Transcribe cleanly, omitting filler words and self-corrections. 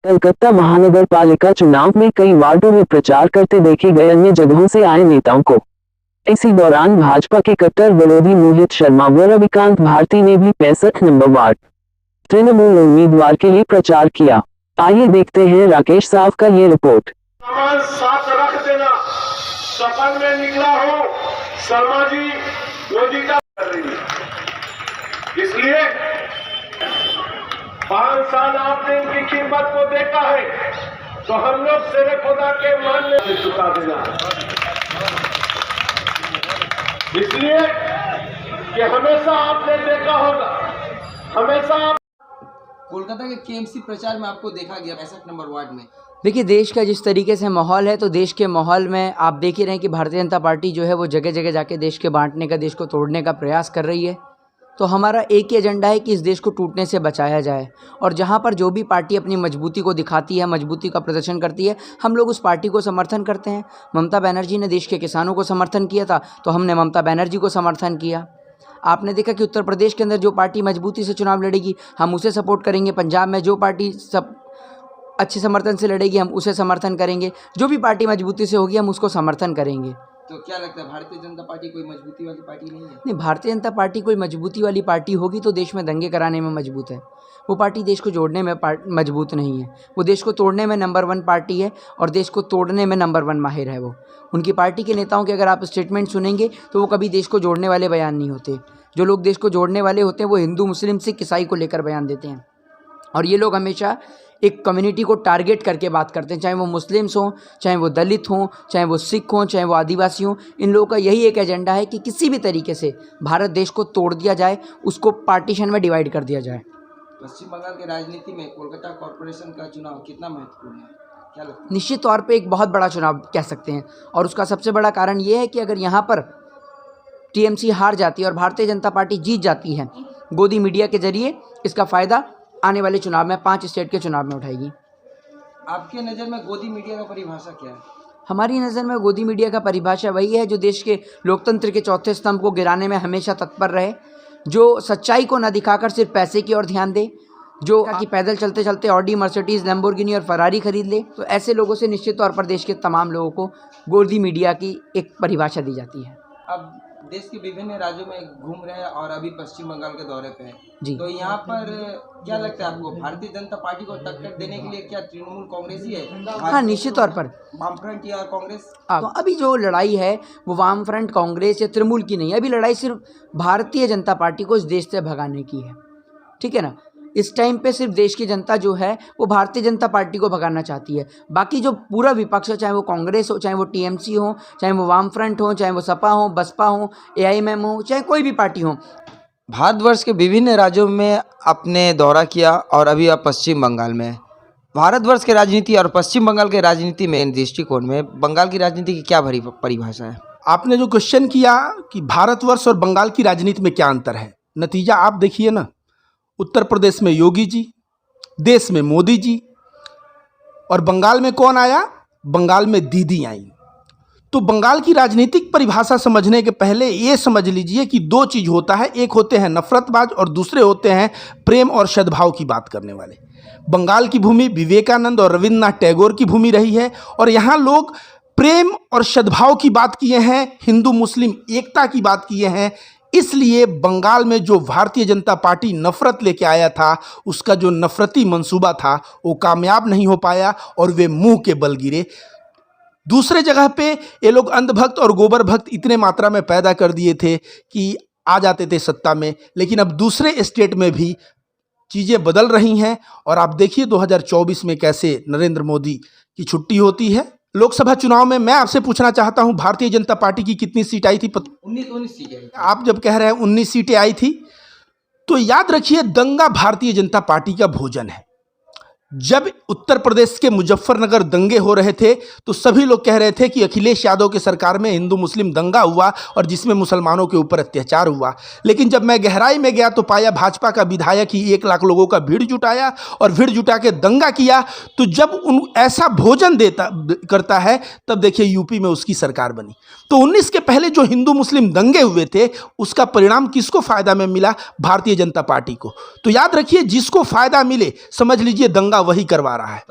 कलकत्ता महानगर पालिका चुनाव में कई वार्डों में प्रचार करते देखे गए अन्य जगहों से आए नेताओं को। इसी दौरान भाजपा के कट्टर विरोधी मोहित शर्मा व रविकांत भारती ने भी 65 नंबर वार्ड तृणमूल उम्मीदवार के लिए प्रचार किया। आइए देखते हैं राकेश साहब का ये रिपोर्ट। सामान साथ रख देना, सपन में निकला हो शर्मा जी मोदी का कर रही है। इसलिए 5 साल आपने इनकी कीमत को देखा है, तो हम लोग शेरे खुदा के मानने से चुका देना। इसलिए कि हमेशा आपने देखा होगा, हमेशा कोलकाता के केएमसी प्रचार में आपको देखा गया 65 नंबर वार्ड में। देखिए, देश का जिस तरीके से माहौल है, तो देश के माहौल में आप देख ही रहे हैं कि भारतीय जनता पार्टी जो है वो जगह जगह जाके देश के बांटने का, देश को तोड़ने का प्रयास कर रही है। तो हमारा एक ही एजेंडा है कि इस देश को टूटने से बचाया जाए, और जहाँ पर जो भी पार्टी अपनी मजबूती को दिखाती है, मजबूती का प्रदर्शन करती है, हम लोग उस पार्टी को समर्थन करते हैं। ममता बनर्जी ने देश के किसानों को समर्थन किया था, तो हमने ममता बनर्जी को समर्थन किया। आपने देखा कि उत्तर प्रदेश के अंदर जो पार्टी मजबूती से चुनाव लड़ेगी, हम उसे सपोर्ट करेंगे। पंजाब में जो पार्टी सब अच्छे समर्थन से लड़ेगी, हम उसे समर्थन करेंगे। जो भी पार्टी मजबूती से होगी, हम उसको समर्थन करेंगे। तो क्या लगता है, भारतीय जनता पार्टी कोई मजबूती वाली पार्टी नहीं है? नहीं, भारतीय जनता पार्टी कोई मजबूती वाली पार्टी होगी तो देश में दंगे कराने में मजबूत है। वो पार्टी देश को जोड़ने में मजबूत नहीं है। वो देश को तोड़ने में नंबर 1 पार्टी है, और देश को तोड़ने में नंबर 1 माहिर है वो। उनकी पार्टी के नेताओं के अगर आप स्टेटमेंट सुनेंगे तो वो कभी देश को जोड़ने वाले बयान नहीं होते। जो लोग देश को जोड़ने वाले होते हैं वो हिंदू, मुस्लिम, सिख, ईसाई को लेकर बयान देते हैं, और ये लोग हमेशा एक कम्युनिटी को टारगेट करके बात करते हैं, चाहे वो मुस्लिम्स हों, चाहे वो दलित हों, चाहे वो सिख हों, चाहे वो आदिवासी हों। इन लोगों का यही एक एजेंडा है कि किसी भी तरीके से भारत देश को तोड़ दिया जाए, उसको पार्टीशन में डिवाइड कर दिया जाए। पश्चिम बंगाल की राजनीति में कोलकाता कॉरपोरेशन का चुनाव कितना महत्वपूर्ण है, क्या लगता है? निश्चित तौर पे एक बहुत बड़ा चुनाव कह सकते हैं, और उसका सबसे बड़ा कारण ये है कि अगर यहाँ पर टीएमसी हार जाती है और भारतीय जनता पार्टी जीत जाती है, गोदी मीडिया के जरिए इसका फ़ायदा आने वाले चुनाव में 5 स्टेट के चुनाव में उठाएगी। आपके नज़र में गोदी मीडिया का परिभाषा क्या है? हमारी नज़र में गोदी मीडिया का परिभाषा वही है जो देश के लोकतंत्र के चौथे स्तंभ को गिराने में हमेशा तत्पर रहे, जो सच्चाई को न दिखाकर सिर्फ पैसे की ओर ध्यान दे, जो कि पैदल चलते चलते ऑडी, मर्सिडीज़, लैम्बोर्गिनी और फरारी खरीद ले। तो ऐसे लोगों से निश्चित तौर पर देश के तमाम लोगों को गोदी मीडिया की एक परिभाषा दी जाती है। अब देश के विभिन्न राज्यों में घूम रहे हैं और अभी पश्चिम बंगाल के दौरे पे हैं जी। तो यहाँ पर क्या लगता है आपको, भारतीय जनता पार्टी को टक्कर देने के लिए क्या तृणमूल कांग्रेस ही है? हाँ, निश्चित तौर पर वामफ्रंट या कांग्रेस? तो अभी जो लड़ाई है वो वाम फ्रंट, कांग्रेस या तृणमूल की नहीं है। अभी लड़ाई सिर्फ भारतीय जनता पार्टी को इस देश से भगाने की है, ठीक है ना। इस टाइम पे सिर्फ देश की जनता जो है वो भारतीय जनता पार्टी को भगाना चाहती है। बाकी जो पूरा विपक्ष हो, चाहे वो कांग्रेस हो, चाहे वो टीएमसी हो, चाहे वो वाम फ्रंट हो, चाहे वो सपा हो, बसपा हो, एआईएमएम हो, चाहे कोई भी पार्टी हो। भारतवर्ष के विभिन्न राज्यों में आपने दौरा किया और अभी आप पश्चिम बंगाल में हैं। भारतवर्ष के राजनीति और पश्चिम बंगाल के राजनीति में, दृष्टिकोण में बंगाल की राजनीति की क्या परिभाषा है? आपने जो क्वेश्चन किया कि भारतवर्ष और बंगाल की राजनीति में क्या अंतर है, नतीजा आप देखिए ना। उत्तर प्रदेश में योगी जी, देश में मोदी जी, और बंगाल में कौन आया? बंगाल में दीदी आई। तो बंगाल की राजनीतिक परिभाषा समझने के पहले ये समझ लीजिए कि 2 चीज़ होता है, एक होते हैं नफरतबाज और दूसरे होते हैं प्रेम और सद्भाव की बात करने वाले। बंगाल की भूमि विवेकानंद और रविन्द्रनाथ टैगोर की भूमि रही है, और यहाँ लोग प्रेम और सद्भाव की बात किए हैं, हिंदू मुस्लिम एकता की बात किए हैं। इसलिए बंगाल में जो भारतीय जनता पार्टी नफरत लेके आया था, उसका जो नफरती मंसूबा था वो कामयाब नहीं हो पाया और वे मुंह के बल गिरे। दूसरे जगह पे ये लोग अंधभक्त और गोबर भक्त इतने मात्रा में पैदा कर दिए थे कि आ जाते थे सत्ता में, लेकिन अब दूसरे स्टेट में भी चीज़ें बदल रही हैं। और आप देखिए 2024 में कैसे नरेंद्र मोदी की छुट्टी होती है। लोकसभा चुनाव में मैं आपसे पूछना चाहता हूं, भारतीय जनता पार्टी की कितनी सीट आई थी? 19 सीटें। आप जब कह रहे हैं 19 सीटें आई थी, तो याद रखिए दंगा भारतीय जनता पार्टी का भोजन है। जब उत्तर प्रदेश के मुजफ्फरनगर दंगे हो रहे थे तो सभी लोग कह रहे थे कि अखिलेश यादव की सरकार में हिंदू मुस्लिम दंगा हुआ और जिसमें मुसलमानों के ऊपर अत्याचार हुआ। लेकिन जब मैं गहराई में गया तो पाया भाजपा का विधायक ही 1 लाख लोगों का भीड़ जुटाया और भीड़ जुटा के दंगा किया। तो जब ऐसा भोजन करता है तब देखिए यूपी में उसकी सरकार बनी। तो 19 के पहले जो हिंदू मुस्लिम दंगे हुए थे उसका परिणाम किसको फायदा में मिला? भारतीय जनता पार्टी को। तो याद रखिए जिसको फायदा मिले समझ लीजिए दंगा वही करवा रहा है।